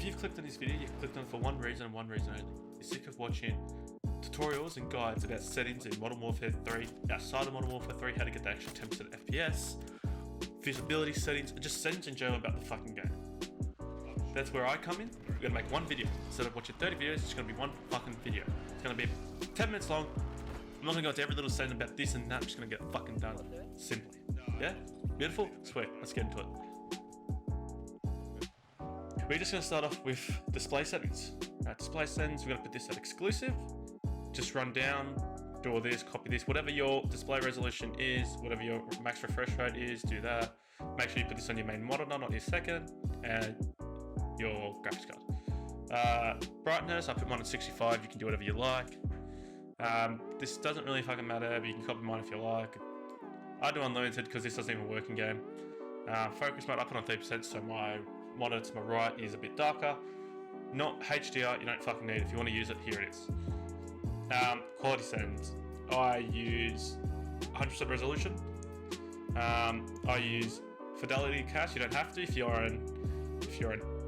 you've clicked on this video, you've clicked on it for one reason and one reason only. You're sick of watching tutorials and guides about settings in Modern Warfare 3, outside of Modern Warfare 3, how to get the extra 10% FPS, visibility settings, and just settings in general about the fucking game. That's where I come in. We're gonna make one video. Instead of watching 30 videos, it's gonna be one fucking video. It's gonna be 10 minutes long. I'm not gonna go into every little setting about this and that. I'm just gonna get it fucking done. Simply. Yeah? Beautiful? Sweet. Let's get into it. We're just gonna start off with display settings. Display settings, we're gonna put this at exclusive. Just run down, do all this, copy this, whatever your display resolution is, whatever your max refresh rate is, do that. Make sure you put this on your main monitor, not your second, and your graphics card. Brightness, I put mine at 65, you can do whatever you like. This doesn't really fucking matter, but you can copy mine if you like. I do unlimited because this doesn't even work in game. Focus mode, I put on 30%, so my monitor to my right is a bit darker. Not HDR, you don't fucking need it. If you want to use it, here it is. Quality settings, I use 100% resolution. I use fidelity cache. You don't have to if you're an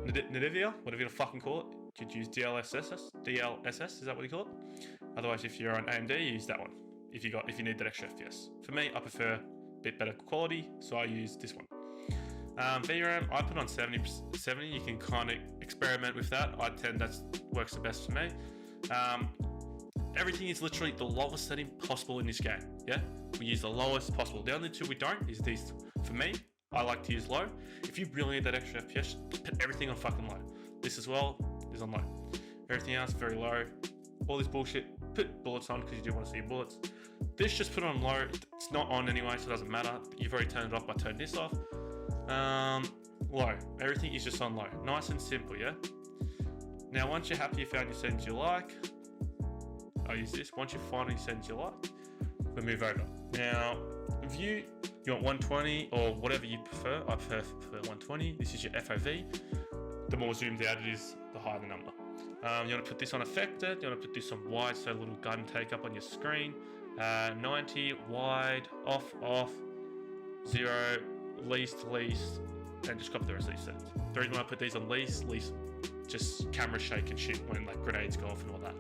Nvidia, whatever you fucking call it. You could use DLSS, is that what you call it? Otherwise, if you're on AMD, you use that one. If you need that extra FPS. For me, I prefer a bit better quality, so I use this one. VRAM, I put on 70. You can kind of experiment with that. That works the best for me. Everything is literally the lowest setting possible in this game. Yeah, we use the lowest possible. The only two we don't is these. For me, I like to use low. If you really need that extra FPS, put everything on fucking low. This as well is on low. Everything else very low. All this bullshit, put bullets on because you do want to see your bullets. This just put on low. It's not on anyway, so it doesn't matter. You've already turned it off by turning this off. Low. Everything is just on low. Nice and simple, yeah? Now, once you're happy you found your settings you like, I'll use this. Once you find your settings you like, we'll move over. Now, view, you want 120 or whatever you prefer. I prefer 120. This is your FOV. The more zoomed out it is, the higher the number. You want to put this on affected. You want to put this on wide, so a little gun take up on your screen. 90, wide, off, 0, least, and just copy the rest of these settings. The reason why I put these on least, just camera shake and shit when like grenades go off and all that.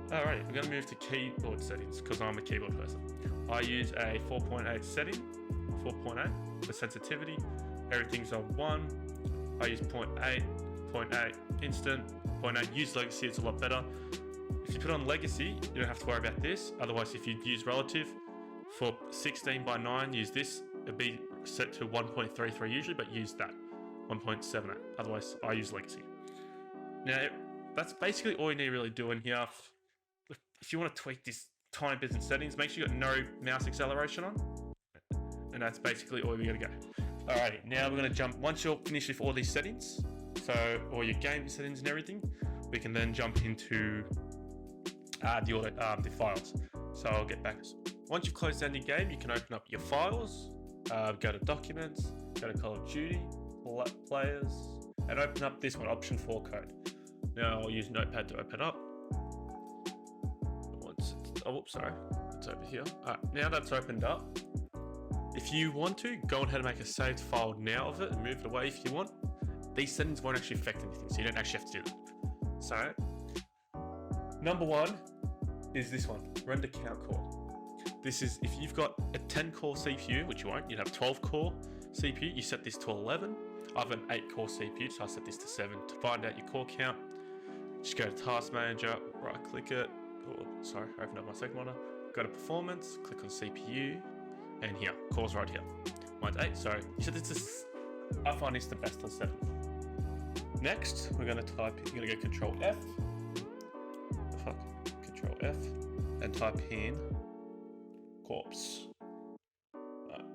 Alrighty, we're gonna move to keyboard settings because I'm a keyboard person. I use a 4.8 setting, 4.8 for sensitivity. Everything's on 1. I use 0.8, 0.8 instant, 0.8 use legacy, it's a lot better. If you put on legacy, you don't have to worry about this. Otherwise, if you use relative for 16:9, use this. It'd be set to 1.33 usually, but use that 1.78. Otherwise, I use legacy. Now, that's basically all you need to really do in here. If you want to tweak this tiny bits in settings, make sure you got no mouse acceleration on. And that's basically all you're gonna go. Alrighty, now we're gonna jump, once you're finished with all these settings, so all your game settings and everything, we can then jump into the files. So I'll get back. Once you've closed down your game, you can open up your files, go to documents, go to Call of Duty, players, and open up this one, option 4 code. Now I'll use Notepad to open up. Sorry, it's over here. Alright, now that's opened up, if you want to, go ahead and make a saved file now of it and move it away if you want. These settings won't actually affect anything, so you don't actually have to do that. So, number 1 is this one, render count core. This is, if you've got a 10 core CPU, which you won't, you'd have 12 core CPU, you set this to 11. I have an 8 core CPU, so I set this to 7. To find out your core count, just go to Task Manager, right click it, open up my second monitor, go to Performance, click on CPU, and here, cores right here. Mine's 8, so you said this is, I find this the best on 7. Next, we're gonna go Control F, Control F, and type in corpse.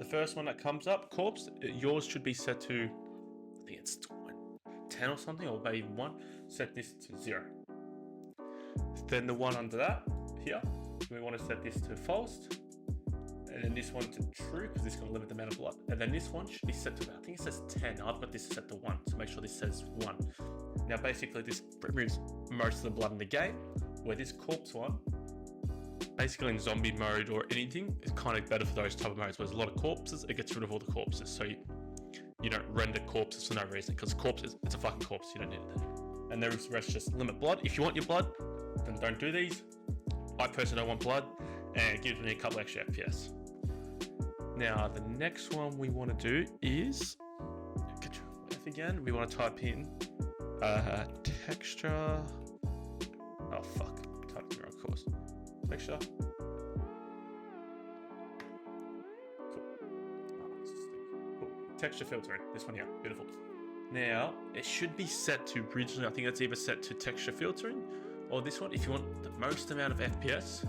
The first one that comes up, corpse, yours should be set to, I think it's 10 or something, or maybe 1. Set this to 0. Then the one under that, here, we want to set this to false. And then this one to true, because this is going to limit the amount of blood. And then this one should be set to, I think it says 10. I've got this set to 1, so make sure this says 1. Now basically this removes most of the blood in the game, where this corpse one, basically in zombie mode or anything, is kind of better for those type of modes. Where there's a lot of corpses, it gets rid of all the corpses. So you you don't render corpses for no reason, because corpses, it's a fucking corpse, you don't need it there. And the rest just limit blood. If you want your blood, then don't do these. I personally don't want blood, and it gives me a couple extra FPS. Now the next one we want to do is, again, we want to type in texture. Oh fuck, type in the wrong course. Texture. Cool. Texture filtering. This one here, beautiful. Now it should be set to originally. I think it's either set to texture filtering or this one. If you want the most amount of FPS,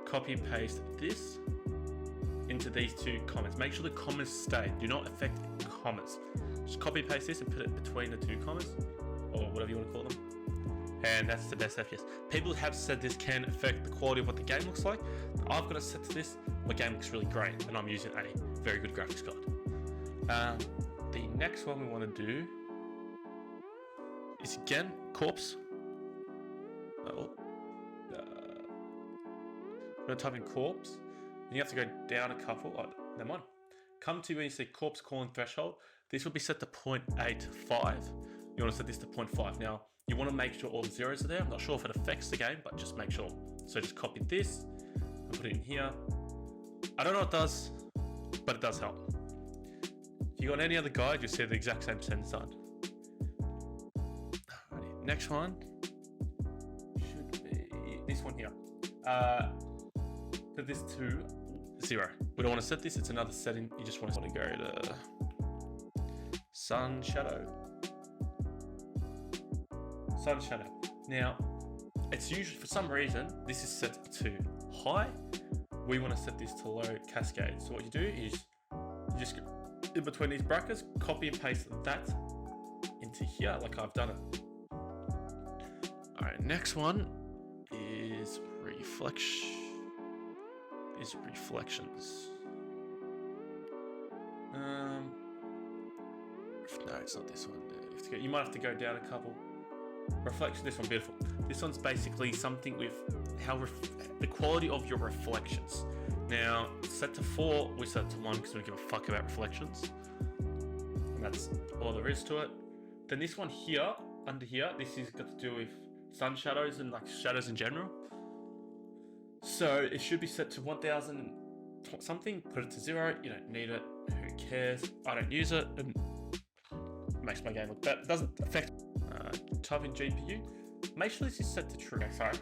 copy and paste this into these two comments. Make sure the commas stay. Do not affect commas. Just copy and paste this and put it between the two commas, or whatever you want to call them. And that's the best FPS. People have said this can affect the quality of what the game looks like. I've got it set to this. My game looks really great, and I'm using a very good graphics card. The next one we want to do is again corpse. I'm going to type in corpse. And you have to go down a couple. Oh, never mind. Come to when you see corpse calling threshold. This will be set to 0.85. You want to set this to 0.5. Now, you want to make sure all the zeros are there. I'm not sure if it affects the game, but just make sure. So just copy this and put it in here. I don't know what it does, but it does help. If you got any other guide, you'll see the exact same sentence done. Alrighty, next one should be this one here. Put this to 0. We don't want to set this, it's another setting. You just want to go to sun shadow. Sun shadow. Now, it's usually, for some reason, this is set to high. We want to set this to low cascade. So what you do is, you just in between these brackets, copy and paste that into here, like I've done it. All right, next one is reflections. No, it's not this one. You might have to go down a couple. Reflection, this one, beautiful. This one's basically something with how the quality of your reflections. Now, set to 4, we set to 1 because we don't give a fuck about reflections. And that's all there is to it. Then this one here, under here, this has got to do with sun shadows and like shadows in general. So it should be set to 1000 something, put it to 0, you don't need it, who cares, I don't use it, and it makes my game look better. It doesn't affect type in GPU. Make sure this is set to true. Sorry.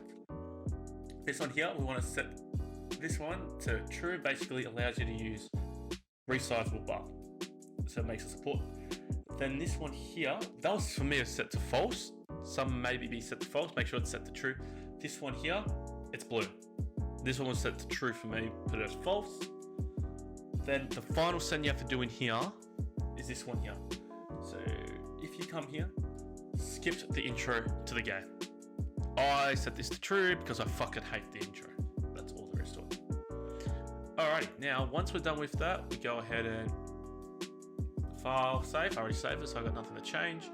This one here, we want to set this one to true. Basically allows you to use resizable bar. So it makes it support. Then this one here, that was for me is set to false. Some maybe be set to false. Make sure it's set to true. This one here, it's blue. This one was set to true for me, put it as false. Then the final setting you have to do in here is this one here. So if you come here, skip the intro to the game. I set this to true because I fucking hate the intro. That's all there is to it. Alrighty, now once we're done with that, we go ahead and file save. I already saved it, so I've got nothing to change.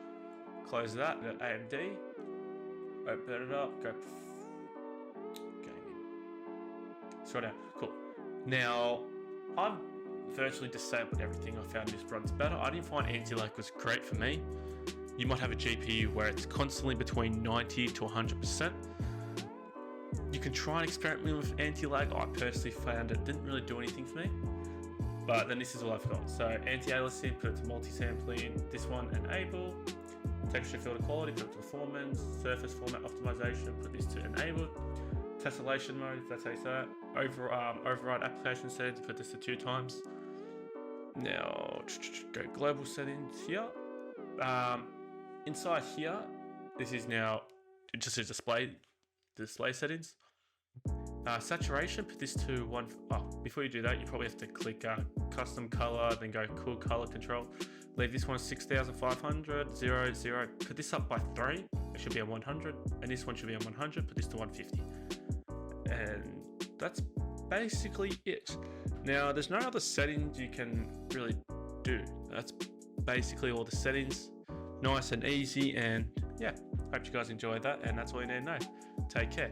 Close that, go AMD, open it up, go gaming. Scroll down, cool. Now, I've virtually disabled everything. I found this runs better. I didn't find anti-lag was great for me. You might have a GPU where it's constantly between 90 to 100%. You can try and experiment with anti-lag. I personally found it didn't really do anything for me. But then this is all I've got. So anti-aliasing, put it to multi-sampling. This one, enable. Texture filter quality, put it to performance. Surface format optimization, put this to enabled. Tessellation mode, if that's how you say it. Override application settings, put this to 2 times. Now, go global settings here. Inside here, this is now just a display settings. Saturation, put this to 1. Before you do that, you probably have to click custom color, then go cool color control. Leave this one 6500, 0, 0. Put this up by 3. It should be on 100, and this one should be on 100. Put this to 150, and that's basically it. Now, there's no other settings you can really do. That's basically all the settings. Nice and easy, and yeah, hope you guys enjoyed that, and that's all you need to know. Take care.